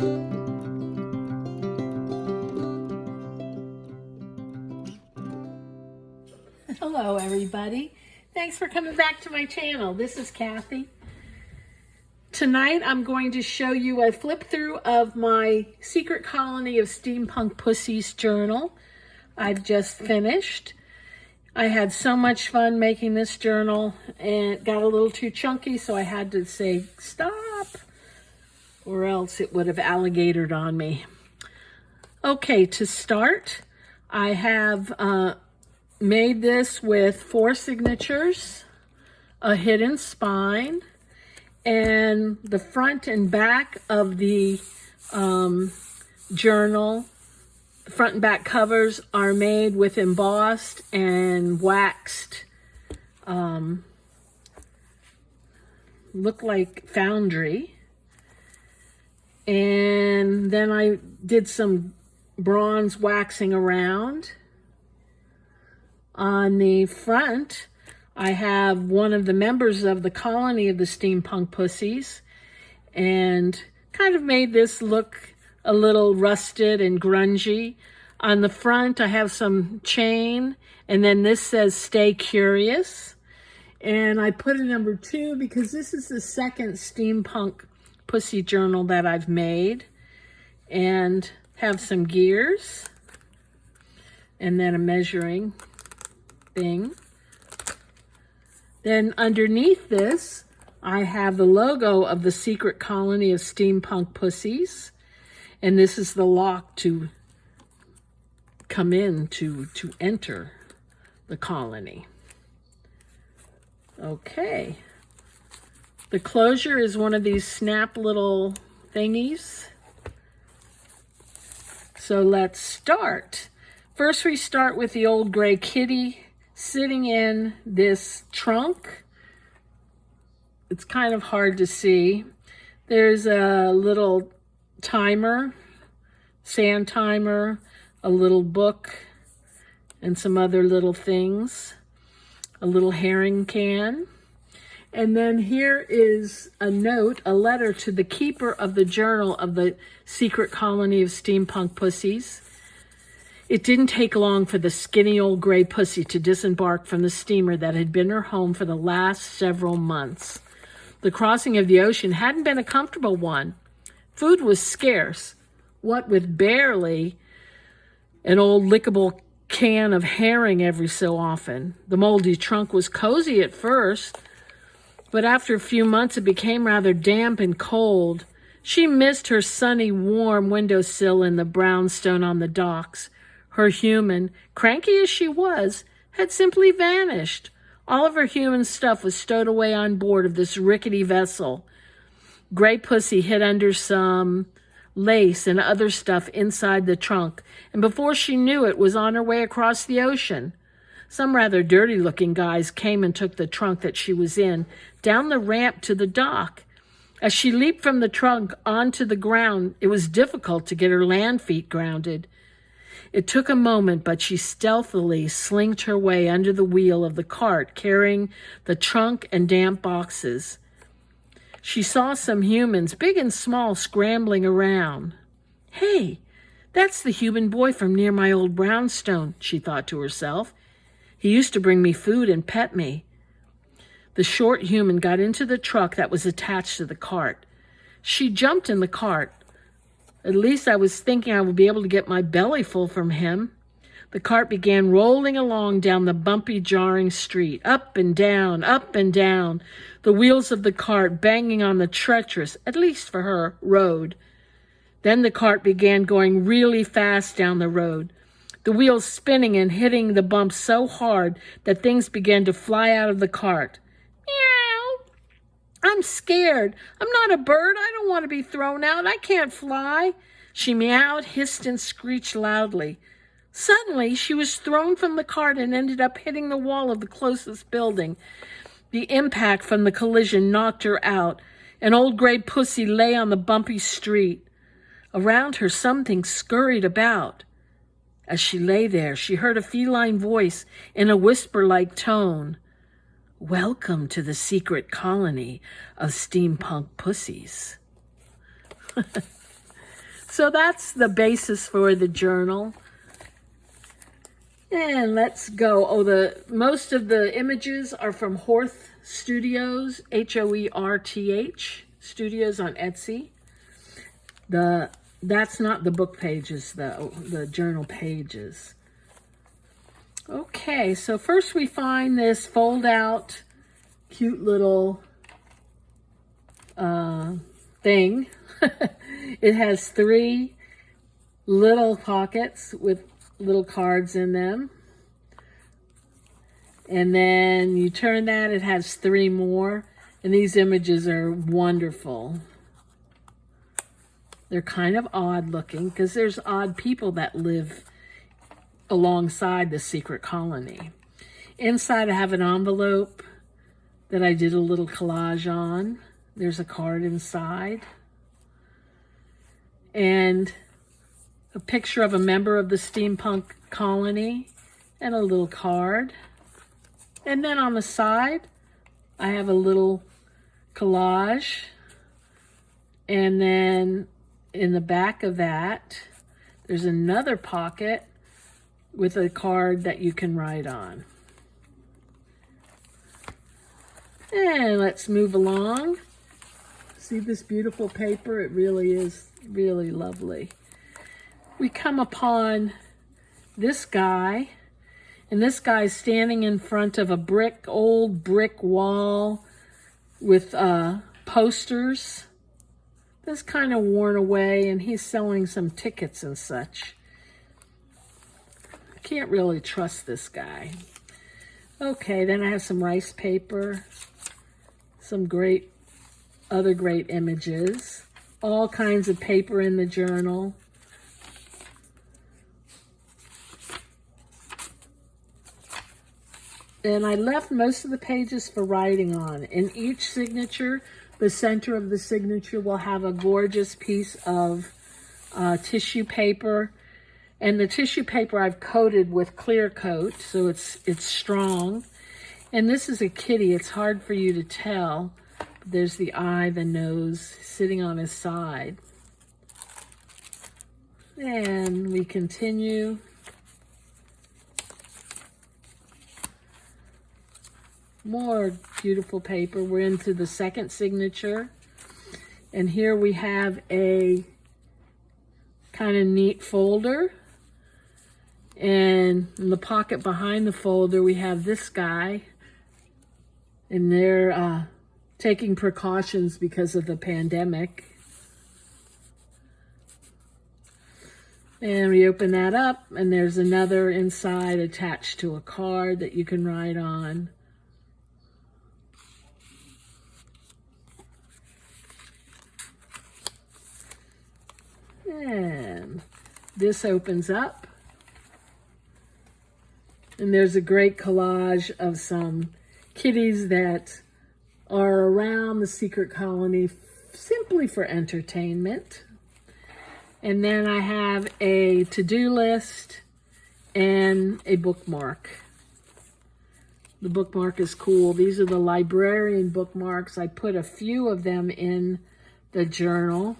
Hello everybody. Thanks for coming back to my channel. This is Kathy. Tonight I'm going to show you a flip through of my Secret Colony of Steampunk Pussies journal. I've just finished. I had so much fun making this journal and it got a little too chunky, so I had to say stop or else it would have alligatored on me. Okay, to start, I have made this with 4 signatures, a hidden spine, and the front and back of the journal, the front and back covers are made with embossed and waxed, look like foundry. And then I did some bronze waxing around. On the front, I have one of the members of the colony of the Steampunk Pussies and kind of made this look a little rusted and grungy. On the front, I have some chain, and then this says "Stay Curious." And I put a number 2 because this is the second Steampunk Pussy journal that I've made, and have some gears and then a measuring thing. Then underneath this, I have the logo of the Secret Colony of Steampunk Pussies, and this is the lock to come in to enter the colony. Okay. The closure is one of these snap little thingies. So let's start. First we start with the old gray kitty sitting in this trunk. It's kind of hard to see. There's a little timer, sand timer, a little book, and some other little things. A little herring can. And then here is a note, a letter to the keeper of the journal of the Secret Colony of Steampunk Pussies. It didn't take long for the skinny old gray pussy to disembark from the steamer that had been her home for the last several months. The crossing of the ocean hadn't been a comfortable one. Food was scarce, what with barely an old lickable can of herring every so often. The moldy trunk was cozy at first, but after a few months it became rather damp and cold. She missed her sunny, warm windowsill and the brownstone on the docks. Her human, cranky as she was, had simply vanished. All of her human stuff was stowed away on board of this rickety vessel. Gray Pussy hid under some lace and other stuff inside the trunk, and before she knew it, was on her way across the ocean. Some rather dirty-looking guys came and took the trunk that she was in down the ramp to the dock. As she leaped from the trunk onto the ground, it was difficult to get her land feet grounded. It took a moment, but she stealthily slinked her way under the wheel of the cart carrying the trunk and damp boxes. She saw some humans, big and small, scrambling around. "Hey, that's the human boy from near my old brownstone," she thought to herself. "He used to bring me food and pet me." The short human got into the truck that was attached to the cart. She jumped in the cart. At least I was thinking I would be able to get my belly full from him. The cart began rolling along down the bumpy, jarring street, up and down, the wheels of the cart banging on the treacherous, at least for her, road. Then the cart began going really fast down the road, the wheels spinning and hitting the bumps so hard that things began to fly out of the cart. "Meow. I'm scared. I'm not a bird. I don't want to be thrown out. I can't fly." She meowed, hissed, and screeched loudly. Suddenly, she was thrown from the cart and ended up hitting the wall of the closest building. The impact from the collision knocked her out. An old gray pussy lay on the bumpy street. Around her, something scurried about. As she lay there, she heard a feline voice in a whisper-like tone. "Welcome to the Secret Colony of Steampunk Pussies." So that's the basis for the journal. And let's go. Oh, most of the images are from Horth Studios, H-O-E-R-T-H Studios on Etsy. That's not the book pages though, the journal pages. Okay, so first we find this fold out cute little thing. It has 3 little pockets with little cards in them. And then you turn that, it has 3 more. And these images are wonderful. They're kind of odd looking because there's odd people that live alongside the secret colony. Inside I have an envelope that I did a little collage on. There's a card inside. And a picture of a member of the steampunk colony and a little card. And then on the side, I have a little collage. And then in the back of that, there's another pocket with a card that you can write on. And let's move along. See this beautiful paper? It really is really lovely. We come upon this guy, and this guy's standing in front of a old brick wall with posters. That's kind of worn away, and he's selling some tickets and such. I can't really trust this guy. Okay, then I have some rice paper, some other great images, all kinds of paper in the journal. And I left most of the pages for writing on. In each signature, the center of the signature will have a gorgeous piece of tissue paper. And the tissue paper I've coated with clear coat, so it's strong. And this is a kitty. It's hard for you to tell. There's the eye, the nose, sitting on his side. And we continue. More beautiful paper. We're into the second signature. And here we have a kind of neat folder. And in the pocket behind the folder, we have this guy. And they're taking precautions because of the pandemic. And we open that up, and there's another inside attached to a card that you can write on. And this opens up. And there's a great collage of some kitties that are around the secret colony simply for entertainment. And then I have a to-do list and a bookmark. The bookmark is cool. These are the librarian bookmarks. I put a few of them in the journal.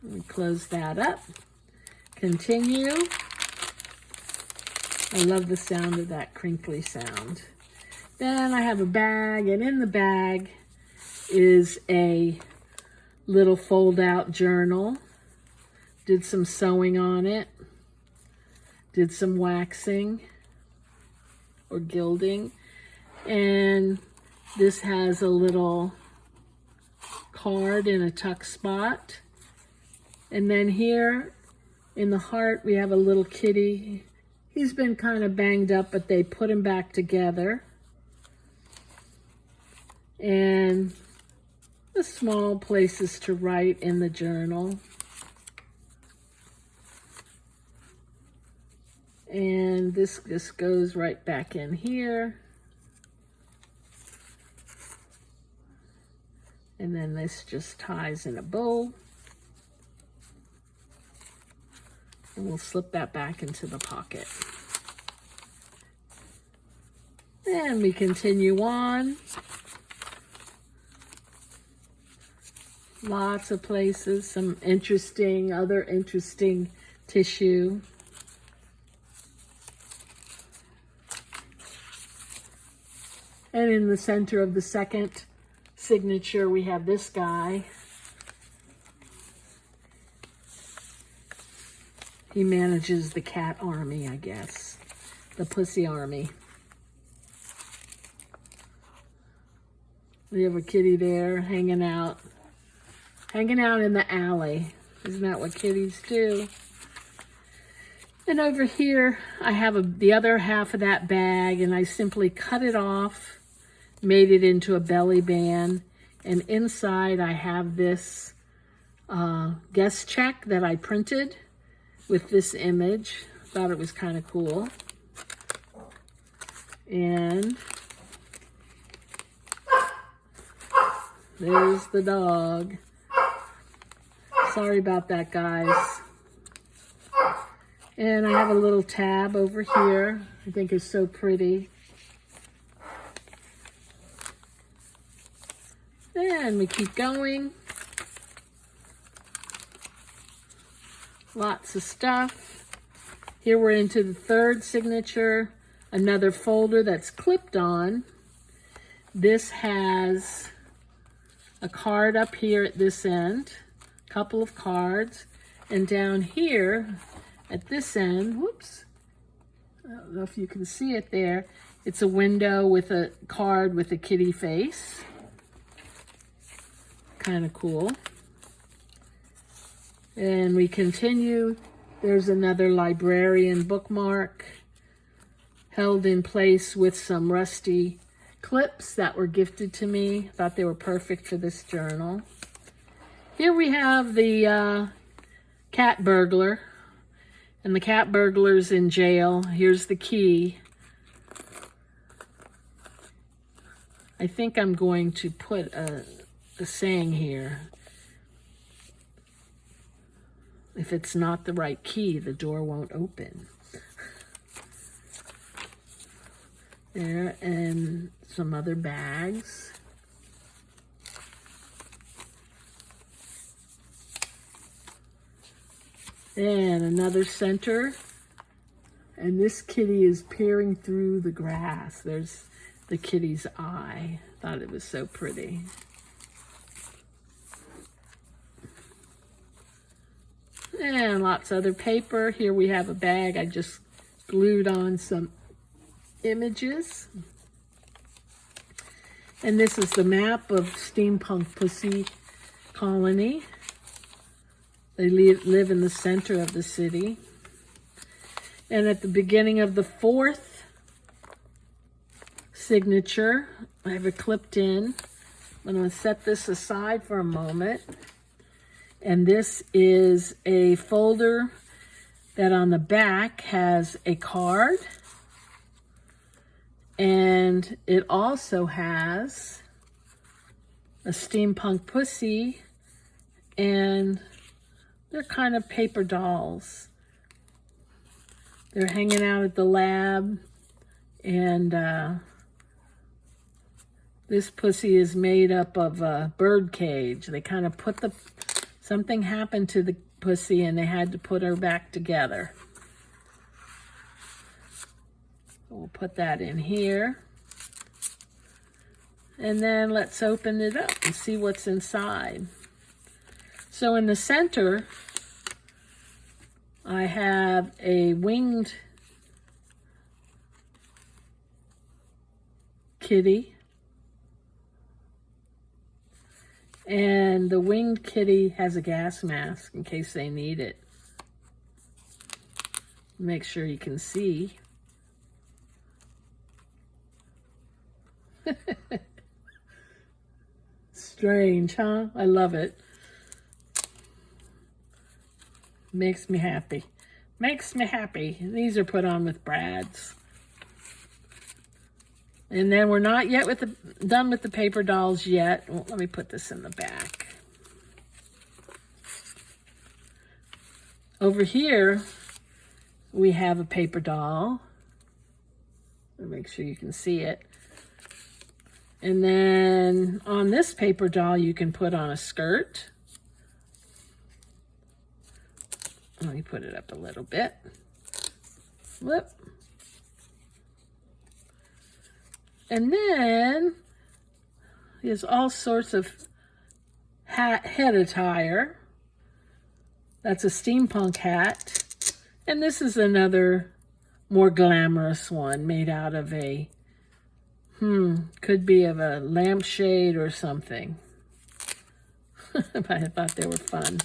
We close that up. Continue. I love the sound of that crinkly sound. Then I have a bag, and in the bag is a little fold-out journal. Did some sewing on it. Did some waxing or gilding. And this has a little card in a tuck spot. And then here in the heart, we have a little kitty. He's been kind of banged up, but they put him back together. And the small places to write in the journal. And this just goes right back in here. And then this just ties in a bow. And we'll slip that back into the pocket. And we continue on. Lots of places, some other interesting tissue. And in the center of the second signature, we have this guy. He manages the cat army, I guess. The pussy army. We have a kitty there hanging out in the alley. Isn't that what kitties do? And over here, I have the other half of that bag, and I simply cut it off, made it into a belly band, and inside I have this guest check that I printed with this image. Thought it was kind of cool. And there's the dog. Sorry about that, guys. And I have a little tab over here. I think it's so pretty. And we keep going. Lots of stuff. Here we're into the third signature. Another folder that's clipped on. This has a card up here at this end. A couple of cards. And down here at this end, whoops. I don't know if you can see it there. It's a window with a card with a kitty face. Kind of cool. And we continue. There's another librarian bookmark held in place with some rusty clips that were gifted to me. Thought they were perfect for this journal. Here we have the cat burglar. And the cat burglar's in jail. Here's the key. I think I'm going to put a saying here. If it's not the right key, the door won't open. There, and some other bags. And another center. And this kitty is peering through the grass. There's the kitty's eye. Thought it was so pretty. And lots of other paper. Here we have a bag. I just glued on some images. And this is the map of Steampunk Pussy Colony. They live in the center of the city. And at the beginning of the fourth signature, I have it clipped in. I'm going to set this aside for a moment. And this is a folder that on the back has a card. And it also has a steampunk pussy, and they're kind of paper dolls. They're hanging out at the lab, and this pussy is made up of a bird cage. They kind of put something happened to the pussy and they had to put her back together. We'll put that in here. And then let's open it up and see what's inside. So in the center, I have a winged kitty. And the winged kitty has a gas mask in case they need it. Make sure you can see. Strange, huh? I love it. Makes me happy. Makes me happy. These are put on with brads. And then we're not yet done with the paper dolls yet. Well, let me put this in the back. Over here, we have a paper doll. Make sure you can see it. And then on this paper doll, you can put on a skirt. Let me put it up a little bit. Whoop. And then there's all sorts of head attire. That's a steampunk hat. And this is another more glamorous one made out of a, could be of a lampshade or something. But I thought they were fun.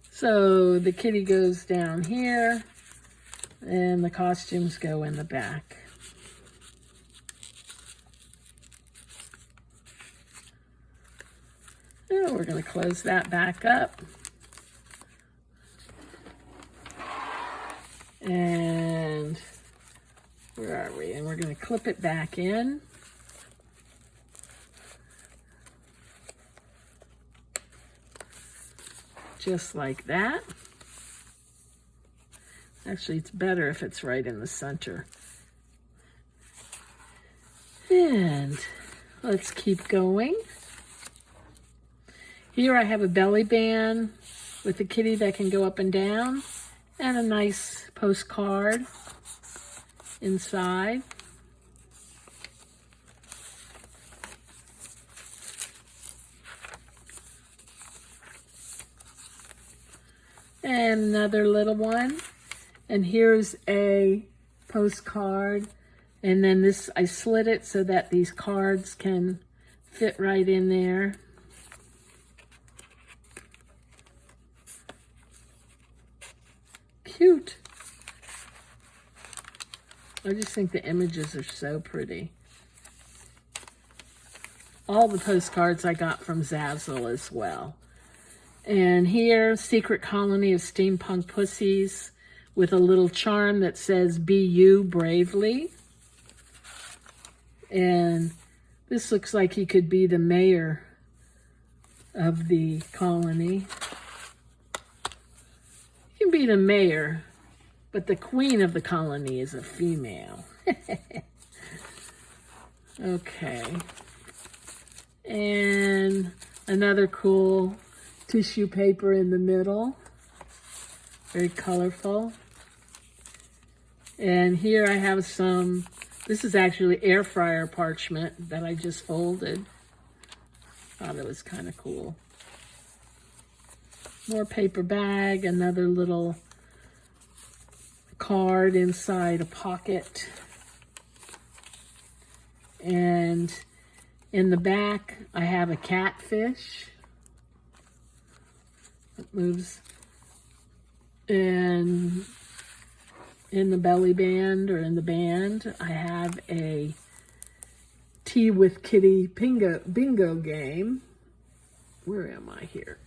So the kitty goes down here and the costumes go in the back. And we're going to close that back up. And where are we? And we're going to clip it back in. Just like that. Actually, it's better if it's right in the center. And let's keep going. Here I have a belly band with a kitty that can go up and down, and a nice postcard inside. And another little one. And here's a postcard. And then this, I slid it so that these cards can fit right in there. Cute. I just think the images are so pretty. All the postcards I got from Zazzle as well. And here, Secret Colony of Steampunk Pussies with a little charm that says, "Be you bravely." And this looks like he could be the mayor of the colony. He can be the mayor, but the queen of the colony is a female. Okay. And another cool tissue paper in the middle. Very colorful. And here I have some, this is actually air fryer parchment that I just folded. Thought it was kind of cool. More paper bag, another little card inside a pocket. And in the back, I have a catfish. It moves. And in the belly band, or in the band, I have a Tea with Kitty bingo game. Where am I here?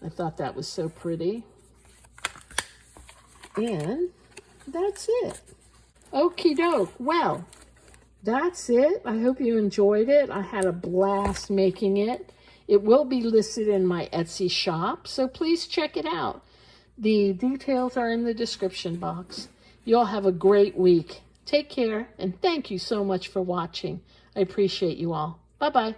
I thought that was so pretty. And that's it. Okie doke. Well, that's it. I hope you enjoyed it. I had a blast making it. It will be listed in my Etsy shop, so please check it out. The details are in the description box. You all have a great week. Take care, and thank you so much for watching. I appreciate you all. Bye-bye.